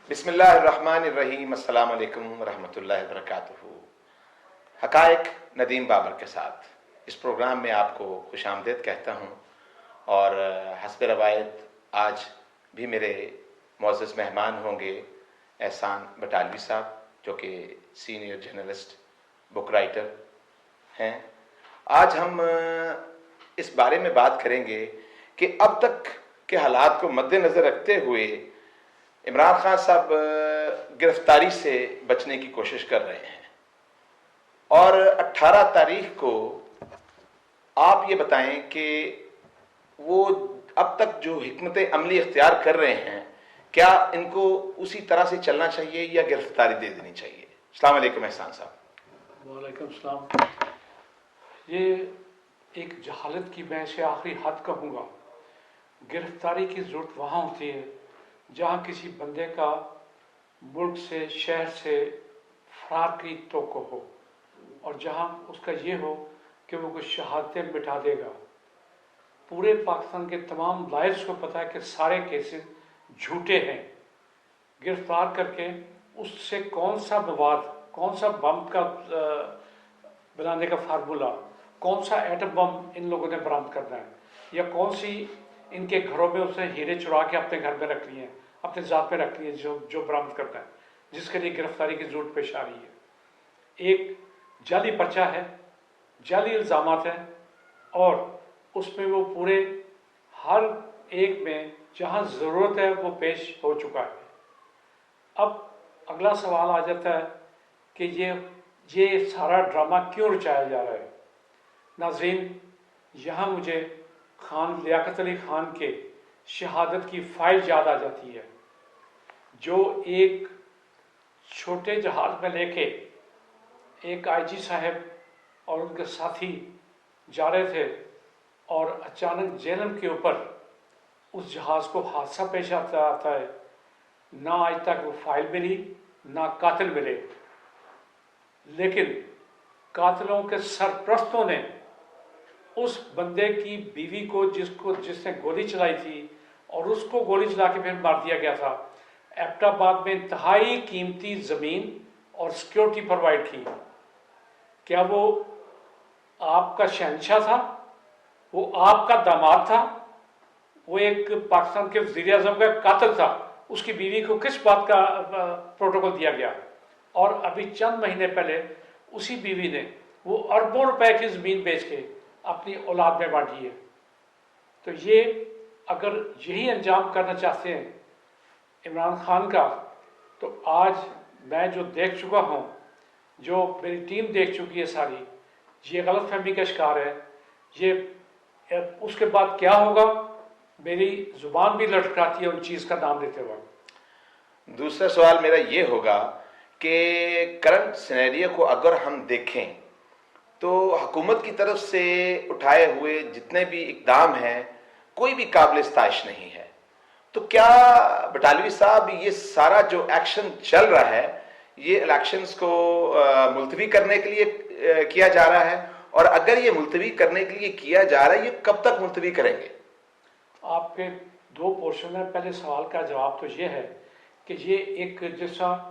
बिस्मिल्लाहिर्रहमानिर्रहीम, अस्सलाम वालेकुम रहमतुल्लाहि वबरकातुहू। हकायक नदीम बाबर के साथ इस प्रोग्राम में आपको खुशामदीद कहता हूँ। और हस्ब रवायत आज भी मेरे मुअज़्ज़ज़ मेहमान होंगे एहसान बटालवी साहब, जो कि सीनियर जर्नलिस्ट बुक राइटर हैं। आज हम इस बारे में बात करेंगे कि अब तक के हालात को मद्देनज़र रखते हुए इमरान खान साहब गिरफ्तारी से बचने की कोशिश कर रहे हैं, और 18 तारीख को आप ये बताएं कि वो अब तक जो हिकमत अमली इख्तियार कर रहे हैं, क्या इनको उसी तरह से चलना चाहिए या गिरफ्तारी दे देनी चाहिए? अस्सलाम वालेकुम एहसान साहब। वालेकुम सलाम। ये एक जहालत की मैं से आखिरी हद कहूँगा। गिरफ्तारी की ज़रूरत वहाँ होती है जहाँ किसी बंदे का मुल्क से, शहर से फरार की तोक़ो हो, और जहाँ उसका ये हो कि वो कुछ शहादतें मिटा देगा। पूरे पाकिस्तान के तमाम लायर्स को पता है कि सारे केसेस झूठे हैं। गिरफ्तार करके उससे कौन सा मवाद, कौन सा बम का बनाने का फार्मूला, कौन सा एटम बम इन लोगों ने बरामद करना है, या कौन सी इनके घरों में उसने हीरे चुरा के अपने घर में रख लिए हैं, अपने ज़ात में रख लिए हैं, जो बरामद करता है, जिसके लिए गिरफ्तारी की जरूरत पेश आ रही है। एक जाली पर्चा है, जाली इल्ज़ामात हैं, और उसमें वो पूरे हर एक में जहाँ ज़रूरत है वो पेश हो चुका है। अब अगला सवाल आ जाता है कि ये सारा ड्रामा क्यों रचाया जा रहा है। नाज़रीन, यहाँ मुझे खान लियाकत अली खान के शहादत की फाइल याद आ जाती है, जो एक छोटे जहाज़ में लेके एक आईजी साहब और उनके साथी जा रहे थे, और अचानक जेहलम के ऊपर उस जहाज़ को हादसा पेश आता है। ना आज तक वो फाइल मिली, ना कातिल मिले, लेकिन कातिलों के सरप्रस्तों ने उस बंदे की बीवी को, जिसने गोली चलाई थी, और उसको गोली चला के फिर मार दिया गया था, एबटाबाद में इंतहाई कीमती ज़मीन और सिक्योरिटी प्रोवाइड की। क्या वो आपका शहंशाह था? वो आपका दामाद था? वो एक पाकिस्तान के वज़ीर आज़म का कातिल था? उसकी बीवी को किस बात का प्रोटोकॉल दिया गया? और अभी चंद महीने पहले उसी बीवी ने वो अरबों रुपए की ज़मीन बेच के अपनी औलाद में बांटी है। तो ये अगर यही अंजाम करना चाहते हैं इमरान खान का, तो आज मैं जो देख चुका हूँ, जो मेरी टीम देख चुकी है सारी, ये गलत फहमी का शिकार है। ये उसके बाद क्या होगा, मेरी ज़ुबान भी लटकाती है उन चीज़ का नाम लेते वक्त। दूसरा सवाल मेरा ये होगा कि करंट सिनेरियो को अगर हम देखें तो हुकूमत की तरफ से उठाए हुए जितने भी इक़दाम हैं, कोई भी काबिल इस्ताइश नहीं है। तो क्या बटालवी साहब, ये सारा जो एक्शन चल रहा है, ये इलेक्शंस को मुलतवी करने के लिए किया जा रहा है? और अगर ये मुलतवी करने के लिए किया जा रहा है, ये कब तक मुलतवी करेंगे? आपके दो पोर्शन है। पहले सवाल का जवाब तो ये है कि ये एक जैसा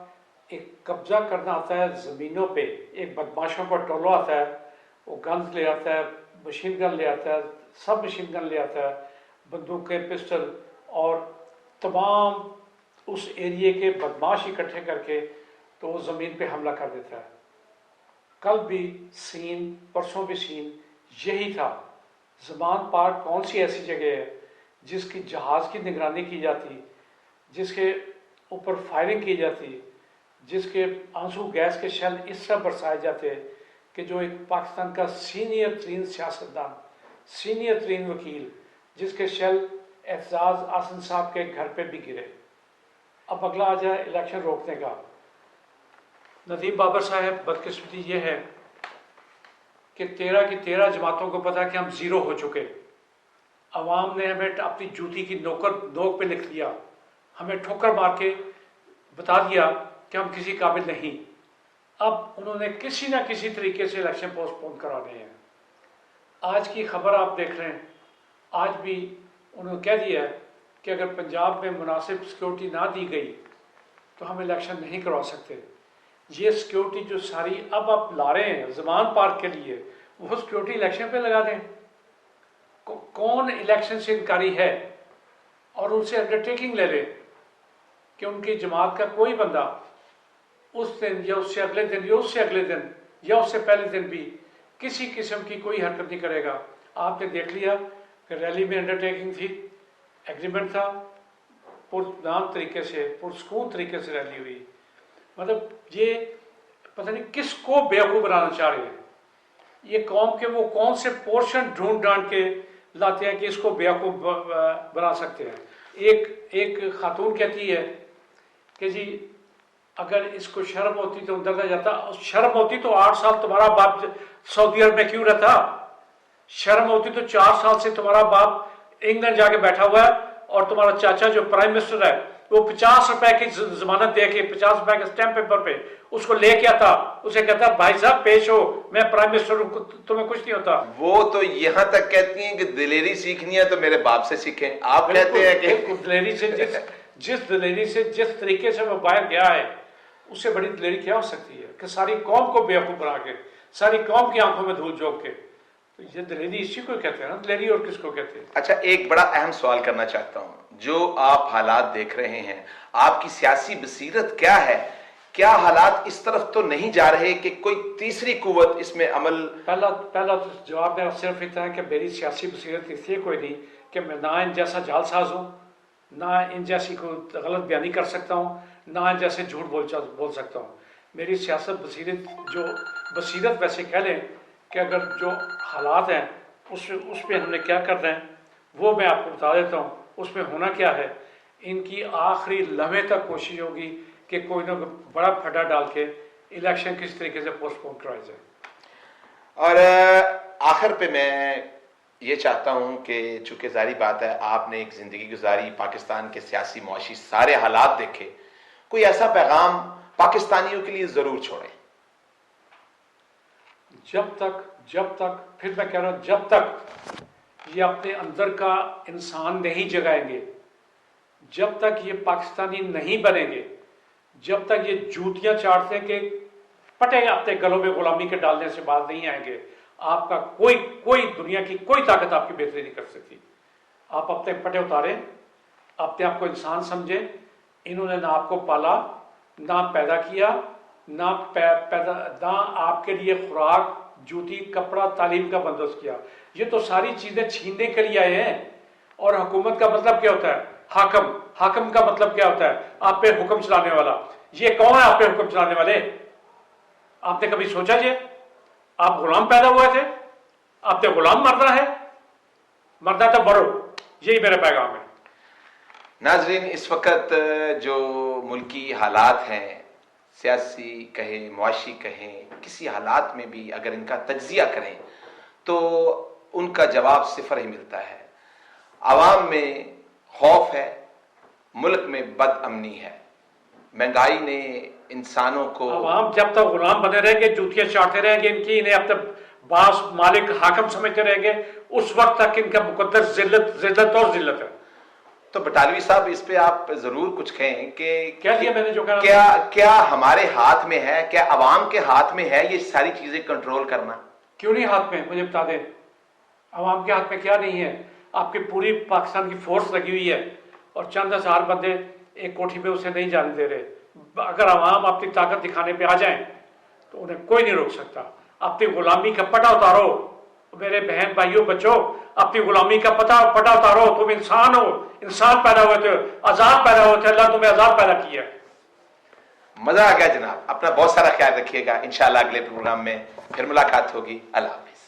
एक कब्जा करना आता है ज़मीनों पे, एक बदमाशों का टोला आता है, वो गन्स ले आता है, मशीन गन ले आता है, सब मशीन गन ले आता है, बंदूकें, पिस्टल, और तमाम उस एरिए के बदमाश इकट्ठे करके तो वो ज़मीन पे हमला कर देता है। कल भी सीन, परसों भी सीन यही था। ज़मान पार्क कौन सी ऐसी जगह है जिसकी जहाज़ की निगरानी की जाती, जिसके ऊपर फायरिंग की जाती, जिसके आंसू गैस के शेल इस तरह बरसाए जाते कि जो एक पाकिस्तान का सीनियर तरीन सियासतदान, सीनियर तरीन वकील, जिसके शेल एहसास आसन साहब के घर पे भी गिरे। अब अगला आ जाए इलेक्शन रोकने का। नदीम बाबर साहब, बदकिस्मती ये है कि 13 की 13 जमातों को पता है कि हम ज़ीरो हो चुके। अवाम ने हमें अपनी जूती की नोक पे लिख दिया, हमें ठोकर मार के बता दिया कि हम किसी काबिल नहीं। अब उन्होंने किसी ना किसी तरीके से इलेक्शन पोस्टपोन कराने हैं। आज की खबर आप देख रहे हैं, आज भी उन्होंने कह दिया है कि अगर पंजाब में मुनासिब सिक्योरिटी ना दी गई तो हम इलेक्शन नहीं करवा सकते। ये सिक्योरिटी जो सारी अब आप ला रहे हैं जमान पार्क के लिए, वो सिक्योरिटी इलेक्शन पे लगा दें। कौन इलेक्शन से इनकारी है, और उनसे अंडरटेकिंग ले लें कि उनकी जमात का कोई बंदा उस दिन या उससे अगले दिन या उससे अगले दिन या उससे पहले दिन भी किसी किस्म की कोई हरकत नहीं करेगा। आपने देख लिया कि रैली में अंडरटेकिंग थी, एग्रीमेंट था, पुरनाम तरीके से पुरसकून तरीके से रैली हुई। मतलब ये पता नहीं किसको बेवकूफ़ बनाना चाह रहे हैं। ये कौम के वो कौन से पोर्शन ढूंढ ढांड के लाते हैं कि इसको बेवकूफ़ बना सकते हैं। एक खातून कहती है कि जी अगर इसको शर्म होती तो अंदर ना जाता। शर्म होती तो 8 साल तुम्हारा बाप सऊदी अरब में क्यों रहता? शर्म होती तो 4 साल से तुम्हारा बाप इंग्लैंड जाके बैठा हुआ है, और तुम्हारा चाचा जो प्राइम मिनिस्टर है वो 50 रुपए की जमानत दे के 50 रुपए के स्टैंप पेपर पे उसको लेके आता, उसे कहता भाई साहब पेश हो, मैं प्राइम मिनिस्टर हूं, तुम्हें कुछ नहीं होता। वो तो यहाँ तक कहती हैं कि दिलेरी सीखनी है तो मेरे बाप से सीखें। आप कहते हैं कि दिलेरी से जिस दिलेरी से जिस तरीके से वो बाहर गया है, उससे बड़ी दिलेरी क्या हो सकती है कि सारी कौम को बेवकूफ बना के, सारी कौम की आंखों में धूल झोंक के। तो ये दिलेरी इसी को कहते हैं ना, दिलेरी और किसको कहते हैं। अच्छा, एक बड़ा अहम सवाल करना चाहता हूं। जो आप हालात देख रहे हैं, आपकी सियासी बसीरत क्या है? क्या हालात इस तरफ तो नहीं जा रहे कि कोई तीसरी कुव्वत इसमें अमल? पहला तो जवाब मेरा सिर्फ इतना है कि मेरी सियासी बसीरत इसलिए कोई नहीं कि मैं ना इन जैसा जालसाज हूँ, ना इन जैसी कोई गलत बयानी कर सकता हूँ, ना इन जैसे झूठ बोल सकता हूँ। मेरी सियासत बसीरत वैसे कह लें कि अगर जो हालात हैं उस पर हमने क्या करना है वो मैं आपको बता देता हूँ। उसमें होना क्या है, इनकी आखिरी लम्हे तक कोशिश होगी कि कोई ना बड़ा फटा डाल के इलेक्शन किस तरीके से पोस्टपोन कराया जाए। और आखिर पे मैं ये चाहता हूं कि चूंकि जारी बात है आपने एक ज़िंदगी गुजारी, पाकिस्तान के सियासी मुआशी सारे हालात देखे, कोई ऐसा पैगाम पाकिस्तानियों के लिए ज़रूर छोड़ें। जब तक फिर मैं कह रहा हूँ, जब तक ये अपने अंदर का इंसान नहीं जगाएंगे, जब तक ये पाकिस्तानी नहीं बनेंगे, जब तक ये जूतियां चाटते हैं कि पटे अपने गलों में गुलामी के डालने से बात नहीं आएंगे, आपका कोई दुनिया की कोई ताकत आपकी बेहतरी नहीं कर सकती। आप अपने पटे उतारें, अपने आप को इंसान समझें। इन्होंने ना आपको पाला, ना पैदा किया, ना आपके लिए खुराक, जूती, कपड़ा, तालीम का बंदोबस्त किया। ये तो सारी चीजें छीनने के लिए आए हैं। और हुकूमत का मतलब क्या होता है? हाकम का मतलब क्या होता है? आप पे हुक्म चलाने वाला। ये कौन है आप पे हुक्म चलाने वाले? आपने कभी सोचा ये? आप गुलाम पैदा हुए थे, आपने गुलाम मरना है, मरना तो मरो। यही मेरा पैगाम है। नाजरीन, इस वक्त जो मुल्की हालात हैं, सियासी कहें, मुआशी कहें, किसी हालात में भी अगर इनका तज्जिया करें तो उनका जवाब सिफर ही मिलता है। आवाम में खौफ है, मुल्क में बदअमनी है, महंगाई ने इंसानों को। आवाम जब तक गुलाम बने रहेंगे, जूतियां चाटते रहेंगे इनकी, इन्हें अब तक बास मालिक हाकम समझते रहेंगे, उस वक्त तक इनका मुकद्दस जिल्लत और जिल्लत है। तो बटालवी साहब, इस पे आप जरूर कुछ कहें कि क्या दिया मैंने जो कहा, क्या हमारे हाथ में है, क्या अवाम के हाथ में है ये सारी चीजें कंट्रोल करना? क्यों नहीं हाथ में? मुझे बता दें, अवाम के हाथ में क्या नहीं है? आपकी पूरी पाकिस्तान की फोर्स लगी हुई है और चंद हजार बंदे एक कोठी पे उसे नहीं जाने दे रहे। अगर अवाम अपनी ताकत दिखाने पे आ जाए तो उन्हें कोई नहीं रोक सकता। अपनी गुलामी का पटा उतारो मेरे बहन भाइयों बच्चों, अपनी गुलामी का पटा उतारो। तुम इंसान हो, इंसान पैदा हुए थे, आजाद पैदा हुए थे, अल्लाह तुम्हें आजाद पैदा किया। मजा आ गया जनाब। अपना बहुत सारा ख्याल रखिएगा। इंशाल्लाह अगले प्रोग्राम में फिर मुलाकात होगी। अल्लाह हाफिज।